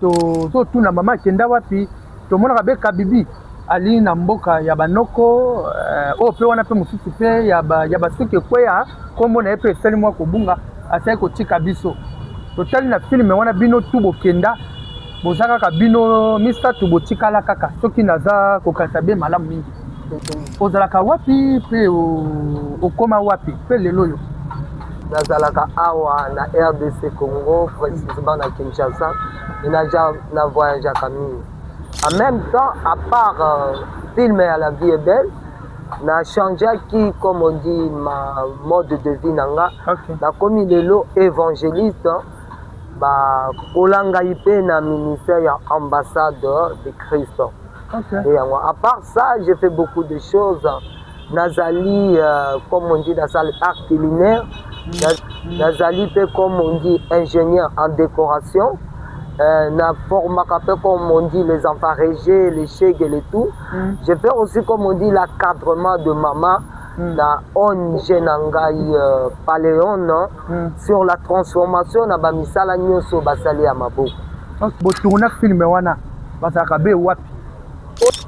tozotuna mama kenda wapi tomonaka be kabibi ali na mboka ya banoko oyo mpe wana mpe mosusu mpe ya basuki ekweya kombo na ye mpe esali mwa kobunga asali kotika biso totali na filme wana bino tu bokenda boza kaka bino misato botikala kaka soki naza kokanisa be malamu mingi ozalaka wapi mpe okoma wapi mpe lelo oyo nazalaka awa na RDC Congo précisément na Kinshasa et na voyage à Camille. En même temps, à part film à la vie est belle, na changé qui comme on dit ma mode de vie nanga, na comme lelo évangéliste ba kolanga ipé na ministère ya ambassadeur de Christ. Et à part ça, j'ai fait beaucoup de choses. Nazali, comme on dit, dans l'art culinaire. Nazali, comme on dit, ingénieur en décoration. Na format comme on dit, les enfants régés, les chèques et tout. J'ai fait aussi, comme on dit, l'encadrement de maman. Na ONG Nangai Paléon sur la transformation na bamisala nyoso basali ya maboko. Botourna film wana basaka be wapi?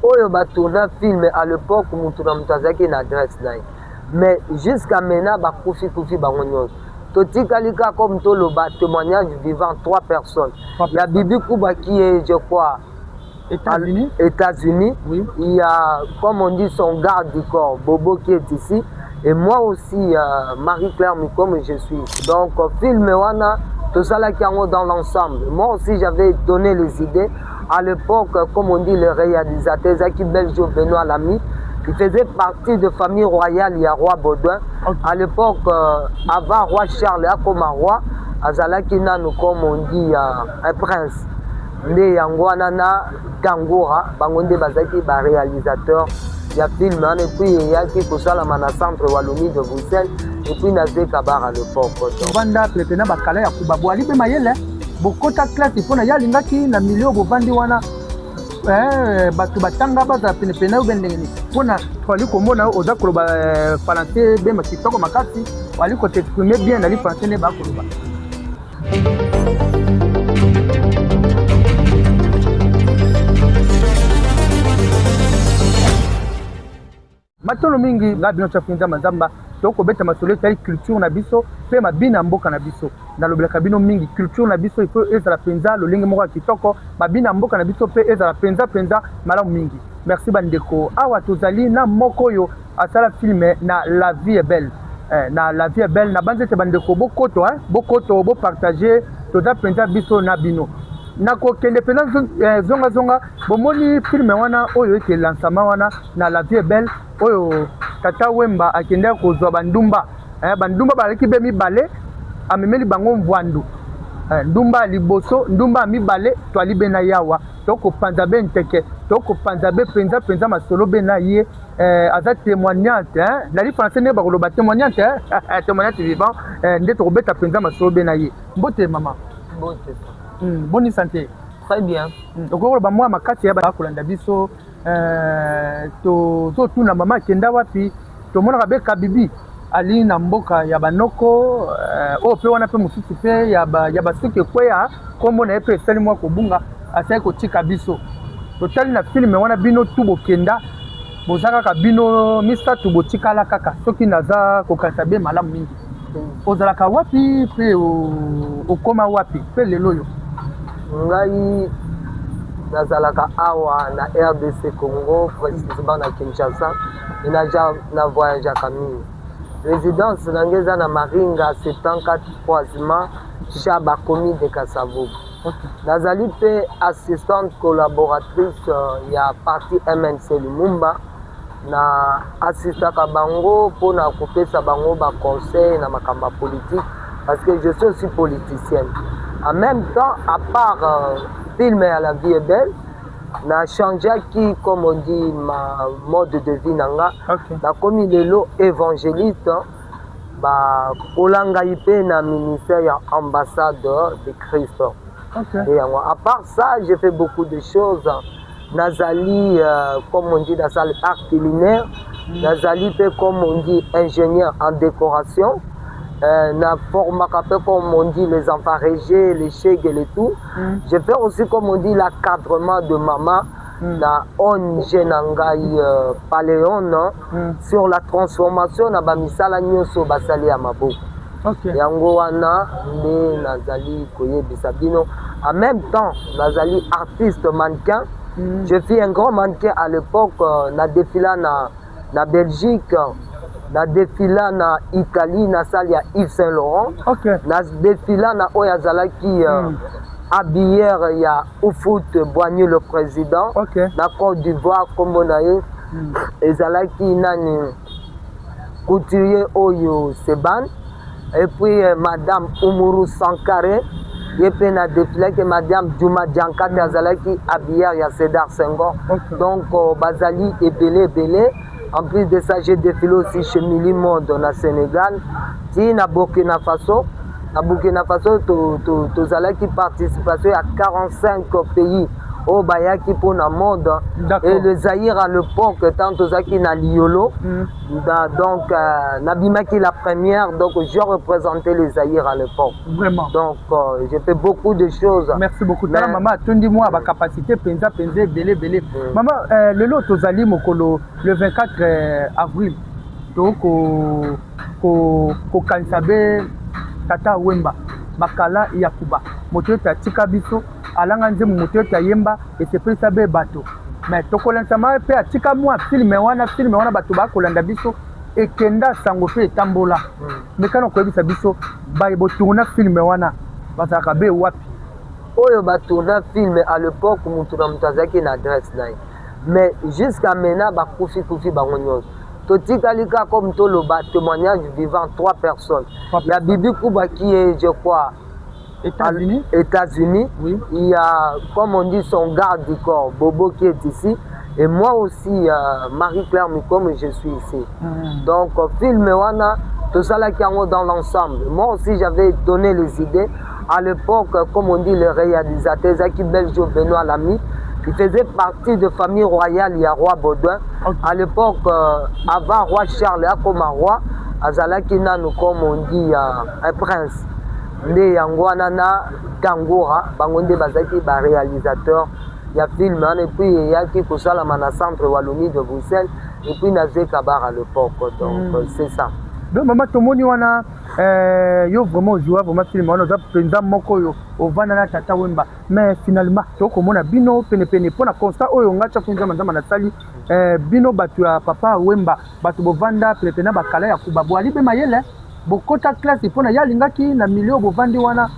Oyo batourna film à l'époque mutuna mutazaki na adresse naye. Mais jusqu'à maintenant bakufi bango nyoso. Totikali ka comme toloba témoignage vivant 3 personnes. Il y a Bibi Kuba qui est je crois États-Unis. Oui. Il y a, comme on dit, son garde du corps, Bobo, qui est ici. Et moi aussi, Marie-Claire Mikom, je suis ici. Donc, film Wana, tout ça là qui est dans l'ensemble. Moi aussi, j'avais donné les idées. À l'époque, comme on dit, le réalisateur, Zaki Beljo Benoît Lamy, il faisait partie de famille royale, il y a Roi Baudouin. À l'époque, avant Roi Charles, comme un roi, Azalaki Nano, comme on dit, un prince. Nde yangwana na Tangora bangonde bazaki ba réalisateur ya film et puis yaki kosala na centre Wallonie de Bruxelles et puis na zeka bar à l'époque banda pletena bakala ya kubabo ali be mayele bokota classe pona ya lingaki na milieu bovandi wana batu batanga baza pene pene ubendengeni pona twali komona oza koloba français be makitoko makasi wali ko t'exprimer bien na li français ne ba koloba. Matono mingi ngabino chafinza mazamba toko beta masolo tali culture na biso pe mabina mboka na biso na lobela bino mingi culture na biso ifo ezala penza lolingi moko kitoko mabina mboka na biso pe ezala penza malamu mingi. Merci bandeko awa tozali na moko yo asala filme na La Vie est belle. Na La Vie est belle na banzete bandeko bokoto bo partager toza penza biso na bino nako kende pena zonga bomoni filme wana oyo eke lancement wana na La Vie est belle oyo tata Wemba akendea kozwa bandumba bandumba baleki be mibale amemeli bango mvwandu ndumba liboso ndumba mibale twali be na yawa toko panza be nteke toko panza be penza masolo be na ye aza témoignante na li français ne bakoloba témoignante témoignante vivant nde toko beta penza masolo be na ye mbote mama mbote bonne santé. Très bien. Donc on va moi makati ya ba kolanda biso to tuna mama kenda wapi to mona be kabibi ali na mboka ya banoko oyo mpe wana mpe mosusu mpe ya basuki ekweya kombo na ye mpe esali mwa kobunga asali kotika biso totali na filme wana bino tu bokenda boza kaka bino misato botikala kaka soki naza kokanisa be malamu mingi ozalaka wapi mpe okoma wapi mpe lelo oyo ngai nazalaka awa na RDC Congo précisément na Kinshasa et na voyage à Camille. Résidence nangeza na Maringa 74 croisement Chaba Komi de Kassavo. Nazali pe assistante collaboratrice ya parti MNC Lumumba na assistaka bango pona kopesa bango ba conseil na makamba politique parce que je suis aussi politicienne. En même temps, à part film à La Vie est belle, na changé qui, comme on dit, ma mode de vie nanga, na comme lelo évangéliste, ba kolanga ipé na ministère ya ambassadeur de Christ. Et à part ça, j'ai fait beaucoup de choses. Nazali, comme on dit, dans l'art culinaire, Nazali, comme on dit, ingénieur en décoration. na format comme on dit les enfants régés, les chèques et tout. Je fais aussi comme on dit l'encadrement de maman na ONG Nangai Paléon sur la transformation na bamisala nyoso basali ya maboko. Yango wana nde nazali koyebisa bino. En même temps nazali artiste mannequin. Je fais un grand mannequin à l'époque na défila na Belgique. Na défila na Italie na salle ya Yves Saint Laurent. Na défila na Oyazalaki habillère ya Oufout Boigny le président. Na Côte d'Ivoire comme naye ezalaki nani couturier Oyo Seban et puis madame Umuru Sankare et puis na défilé que madame Djouma Diankate azalaki habillère ya Cédar Senghor. Donc bazali ebele. En plus de ça, j'ai défilé aussi chez Mili Monde au Sénégal. Si na Burkina Faso, tu as qui participation à 45 pays au Bayaki pour le monde. Et le Zaïre à l'époque, tant que na Liolo. Donc, Nabimaki la première, donc je représentais les Zaïre à l'époque. Vraiment. Donc, j'ai fait beaucoup de choses. Merci beaucoup. Mais... Maman, tu dis moi ma capacité, penza, belé. Maman, le lot Tozali Mokolo, le 24 avril, donc au Kansabe, Tata Wemba, Makala Yakuba, Motoyota Tikabiso, Alanganze Motoyota Yemba, et c'est pris sabe bateau. Mais Tokolensama pe atika moi film wana bato ba kolanda biso et kenda sango pe tambola. Mais quand on koyebisa biso ba bo tourna film wana bazaka be wapi. Oyo ba tourna film à l'époque mutu na mutazaki na adresse naye. Mais jusqu'à maintenant ba kufi bango nyonso. Totikalika comme toloba témoignage vivant 3 personnes. Il y a Bibi Kuba qui est je crois États-Unis. Oui. Il y a, comme on dit, son garde du corps, Bobo, qui est ici. Et moi aussi, Marie-Claire Mikom, je suis ici. Donc, film wana, tout ça là qui est dans l'ensemble. Moi aussi, j'avais donné les idées. À l'époque, comme on dit, le réalisateur, Zaki Beljo Benoît Lamy, il faisait partie de famille royale, il y a Roi Baudouin. À l'époque, avant Roi Charles, comme un roi, Azalaki Nano, comme on dit, un prince. Nde yangwana na Tangora bangonde bazaki ba réalisateur ya film et puis yaki kosala na centre Wallonie de Bruxelles et puis na Zekabar à l'époque. Donc c'est ça. Donc maman tomoni wana yo vraiment jouer vraiment film wana za penza moko yo ovana na Tata Wemba mais finalement to komona bino pene pona constat oyo ngacha funza manzama na sali bino batu ya papa Wemba batu bovanda pene na bakala ya kubabo ali be mayele bokota classe pona yalingaki na milio bovandi wana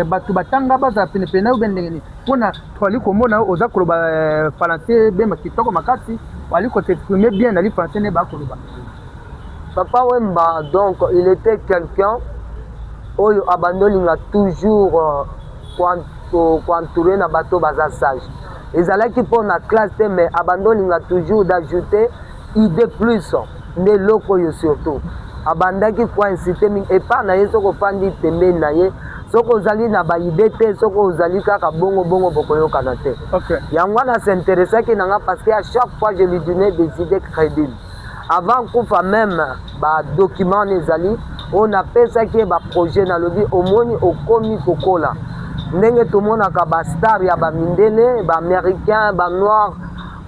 batu batanga baza pene ou bendengeni pona twali komona oza koloba français be makitoko makasi wali ko t'exprimer bien na li français ne ba koloba. Papa Wemba donc il était quelqu'un oyo abandolinga toujours entouré na bato baza sage. Ezalaki pona classe mais abandolinga toujours d'ajouter idée plus ne loko yo surtout. Abandaki kwa inciter et pas na yeso ko fandi tembe na ye soko ozali na ba idée te soko ozali kaka bongo bokoyoka na te. Yango na s'intéressait ki nanga parce que à chaque fois je lui donnais des idées crédibles. Avant kufa même ba document nezali on appelle ça qui ba projet na lobi omoni okomi kokola ndenge tomona ka ba star ya ba mindele ba américain ba noir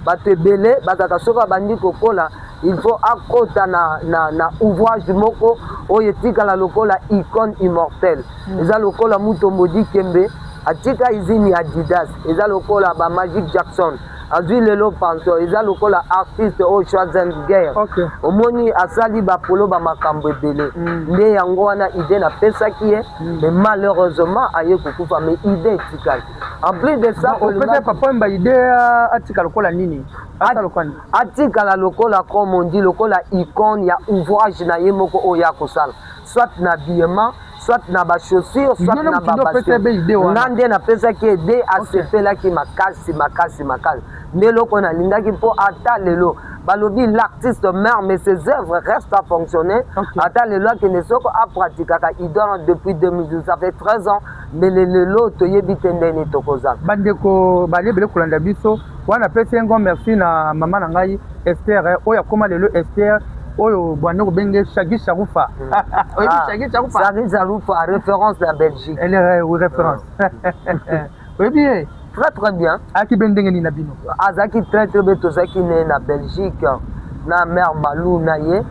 ba tebele ba kaka soka bandi kokola. Il faut accroître na ouvrage moko oyetika la lokola icône immortelle. Eza lokola Mutomodi Kembe, atika izini Adidas, eza lokola ba Magic Jackson, azui lelo panto, eza lokola artiste o Schwarzenegger. Omoni asali ba polo ba makambo ebele. Nde yango wana idée na pesa qui est, mais malheureusement aye kokufa mais idée tikali. En plus de ça, on peut pas papa mba idée atika lokola nini? Atika la lokola comme on dit lokola icône ya ouvrage na yemoko oya kosala soit na habillement soit na ba chaussures soit na ba ngande na pesa ki aider à se faire là ki makasi ne loko na lingaki po ata lelo balobi l'artiste meurt mais ses œuvres restent à fonctionner ata lelo ki ne soko a pratiquer idole depuis 2012 ça fait 13 ans mais lelo to yebi tendeni tokoza bandeko balebele kolanda biso wana pesi ngo merci na maman na ngai Esther oya koma lelo Esther oyo bwana ko benge Shaggy Charoufa. Oui, Shaggy Charoufa. Shaggy Charoufa, référence de la Belgique. Elle est référence. Oui bien. Très très bien. Aki bendenge ni nabino. Azaki très très bien tozaki né na Belgique na mère Malou na ye.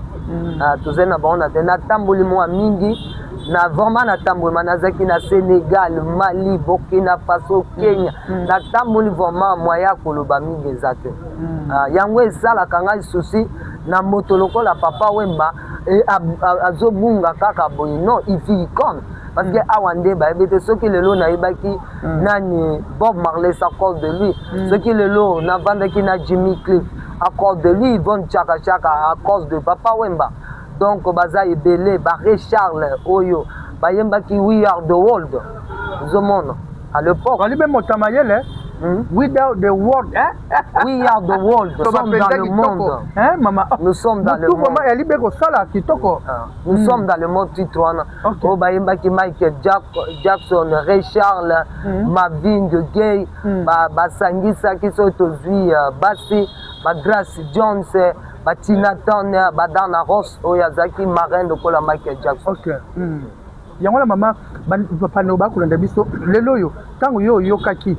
Tozena bana na tamboli mo mingi. Na vraiment na tamboli manazaki na Sénégal, Mali, Burkina Faso, Kenya. Na tamboli vraiment moya koloba mingi ezate. Yango esala kanga souci na moto lokola Papa Wemba azobunga kaka boy non il vit comme parce que awande ba ebete soki lelo na ibaki nani Bob Marley à cause de lui soki lelo na vandaki na Jimmy Cliff à cause de lui Von Chaka Chaka à cause de Papa Wemba donc baza ebele ba Charles Oyo ba yembaki We Are the World zomona à l'époque ali même motamayele without the world hein we are the world nous sommes dans le monde hein maman nous sommes dans le monde tout ali beko sala kitoko nous sommes dans le monde titroana o ba yembaki Michael Jackson Ray Charles Marvin Gaye ba sangisa kiso tozui basi ba Grace Jones ba Tina Turner ba Dana Ross oyazaki marraine de la Michael Jackson. OK. Yango la mama papa no ba kulanda biso lelo yo tango yo yokaki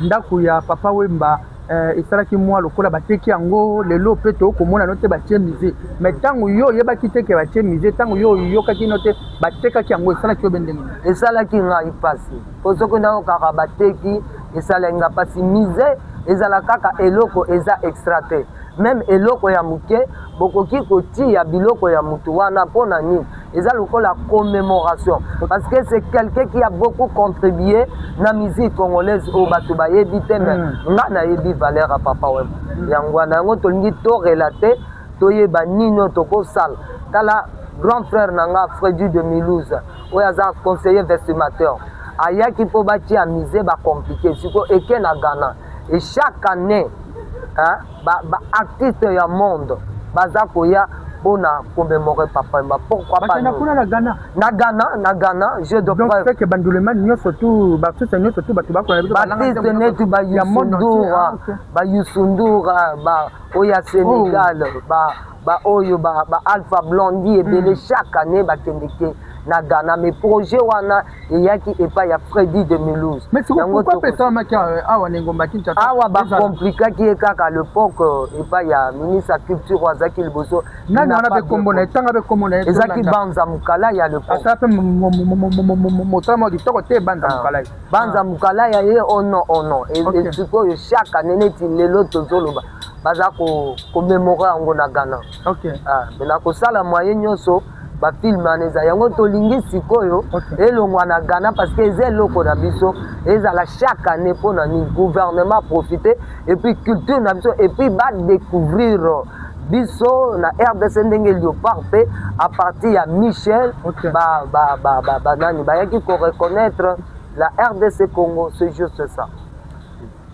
ndako ya Papa Wemba esalaki mwa lokola bateki yango lelo peto okomona note batie musée mais tango yo yebaki teke batie musée tango yo yokaki note batekaki yango esalaki obendenge esalaki ngai pasi kozoko ndako kaka bateki esalenga pasi musée ezala kaka eloko eza extraté même eloko ya muke bokoki koti ya biloko ya mutu wana pona nini eza lokola commémoration parce que c'est quelqu'un qui a beaucoup contribué na musique congolaise au batu ba yebi te mais nga na yebi valeur à Papa Wemba yango na yango tolingi to relater to yeba nino to ko sala tala grand frère nanga Freddy de Milouze oyaza conseiller vestimateur ayaki po bati ya musée ba compliqué siko eke na Ghana et chaque année artiste ya monde baza koya pona commémorer Papa Wemba pourquoi pas na Ghana je de donc c'est que bandulema nyoso tout artiste nyoso tout batu bakona biso artiste netu ba Youssou ba oya Sénégal ba oyo ba Alpha Blondy et chaque année ba kendeke na Ghana mais projet wana eyaki epa ya Freddy de Milouze mais pourquoi pesa maki awa ngomba kincha awa ba compliqué ki ekaka l'époque epa ya ministre culture wazaki liboso nani wana be kombo na tanga be kombo na ezaki Banza Mukala ya l'époque asa pe motama di toko te Banza Mukala ya ye ono et siko chaque année neti lelo tozoloba baza ko commémorer ngo na Ghana OK mais na ko sala moyen nyoso ba film aneza yango tolingi sikoyo elongwa na Ghana parce que eza eloko na biso ezala chaque année pour na gouvernement profiter et puis culture na biso et puis ba découvrir biso na RDC ndenge Léopard pe à partir ya Michel nani ba yaki ko reconnaître la RDC Congo c'est juste ça.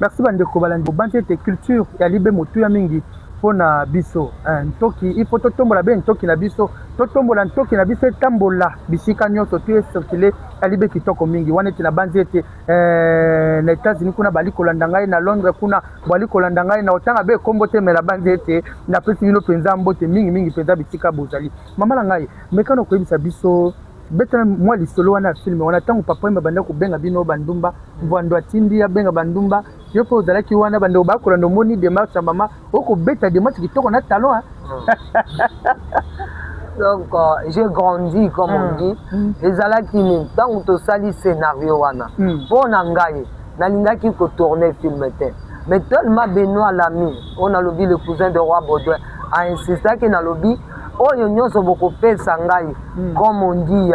Merci bandeko balandi banze te culture ya libe motu ya mingi pona biso ntoki il faut totombola be ntoki na biso totombola ntoki na biso tambola bisika nyoso tu circuler alibe kitoko mingi wana tina banzi ete na États-Unis kuna bali kolanda ngai na Londres kuna bali kolanda ngai na otanga be kombo te mela banzi ete na pesi bino penza mbote mingi penza bisika bozali mama na ngai mekano ko yebisa biso beta moi lisolo wana film wana tango Papa Wemba banda ko benga bino bandumba mvando atindi ya benga bandumba yoko ozalaki wana bando bakola ndo moni démarche ya mama oko beta démarche kitoko na talent donc j'ai grandi comme on dit ezalaki ni tango to sali scénario wana pona ngai nalingaki ko tourner film te mais tellement Benoît Lamy on a lobby le cousin de Roi Baudouin a insisté que na lobby oyo nyonso boko pesa ngai comme on dit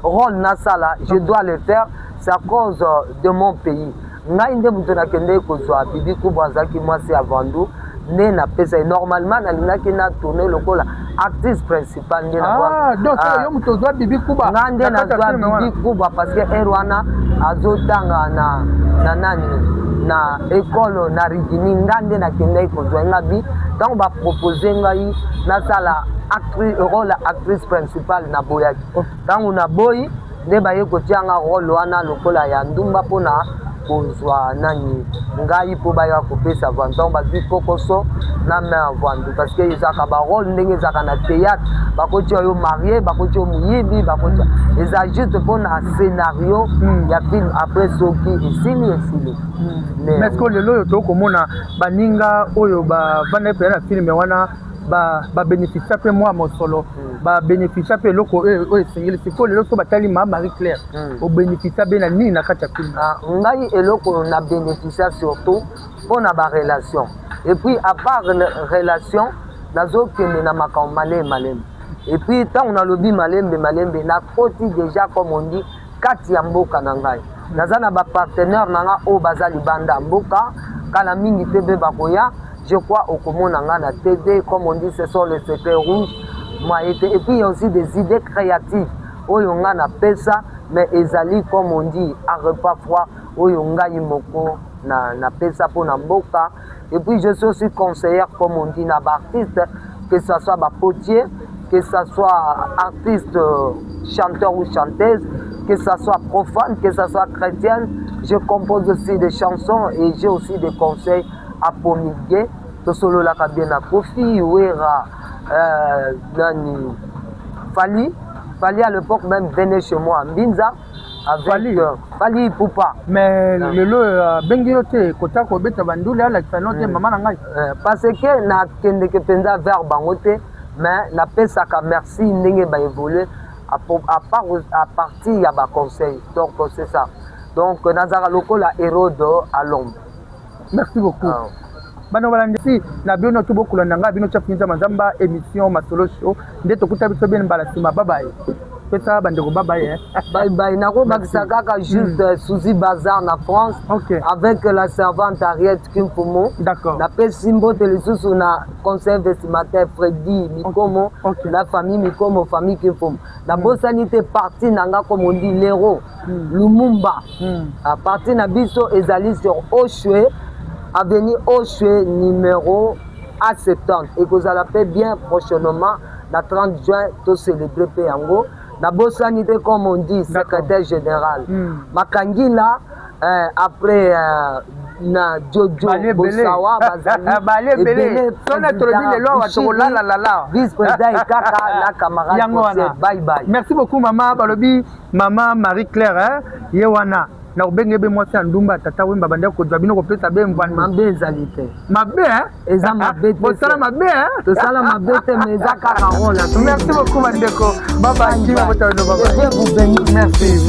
rôle na sala je dois le faire c'est à cause de mon pays ngai nde muto na kende ko zwa Bibi Kubwa zaki mwasi avandu ne na pesa normalement na linaki na tourner lokola actrice principale nde na donc yo muto zwa Bibi Kubwa ngande na zwa Bibi Kubwa parce que erwana azotanga na nani na école na rigini ngande na kende ko zwa ngabi donc ba proposer ngai na sala actrice rôle actrice principale na boyaki tangu na boyi nde baye kotianga rôle wana lokola ya ndumba pona kozwa nani ngai po baya kopesa vanton bazwi kokoso na main vandu parce que ezaka ba rôle ndenge ezaka na théâtre bakotia yo marié bakotia muyibi bakotia eza juste pour na scénario ya film après soki esili mais est-ce que lelo yo tokomona baninga oyo bavanda pe na film wana ba bénéficier pe moi mosolo ba bénéficier pe loko oyo esengeli siko lelo so batali Marie Claire o bénéficier be na nini na kati ya film ngai eloko na bénéficier surtout pour na ba relation et puis à part relation nazokende na makambo malem et puis tant on a lobby malembe na koti déjà comme on dit kati ya mboka na ngai naza na ba partenaire nanga o bazali banda mboka kala mingi tebe bakoya je crois au komona nga na TV comme on dit ce sont les secrets rouges et puis il y a aussi des idées créatives oyo nga na pesa mais ezali comme on dit à repas froid oyo ngai moko na pesa pour na mboka et puis je suis aussi conseillère comme on dit na ba artiste que ça soit ba potier que ça soit artiste chanteur ou chanteuse que ça soit profane que ça soit chrétienne je compose aussi des chansons et j'ai aussi des conseils à promulguer tosolo la kabien na Kofi Wera nani Fali à l'époque même venait chez moi à Mbinza avec Fali Poupa mais lelo bengi yote kota ko beta bandula la sanote mama na ngai parce que na kende ke penza vers bangote mais na pesa ka merci ndenge ba évoluer à partir ya ba conseil donc c'est ça donc nazara lokola Hérode à l'ombre. Merci beaucoup. Bano balandisi na bino to bokula nanga bino cha finza mazamba émission masolo show nde tokuta biso bien bala sima bye bye. Pesa bandeko bye bye. Bye bye nako bakisa kaka juste Souzi Bazar na France avec la servante Ariette Kimpomo. D'accord. Na pe simbo telisusu na conseil vestimentaire Freddy Mikomo la famille Mikomo famille Kimpomo. La bosanité partie nanga comme on dit l'héros Lumumba. À partir na biso ezali sur Oshwe avenue Oshwe numéro A70 et que vous allez faire bien prochainement le 30 juin tout célébrer Péango la bosanité comme on dit secrétaire général Makangila après na Jojo Bosawa bazali vice-président et kaka la camarade bye bye. Merci beaucoup maman balobi maman Marie Claire yewana na ubenge be mwasi ndumba tata wemba banda ko jabino ko pesa be mvani mabe ezalite mabe eza mabe to sala mabe to sala mabe te meza kaka rola. Merci beaucoup bandeko baba kima bota no baba je vous bénis. Merci.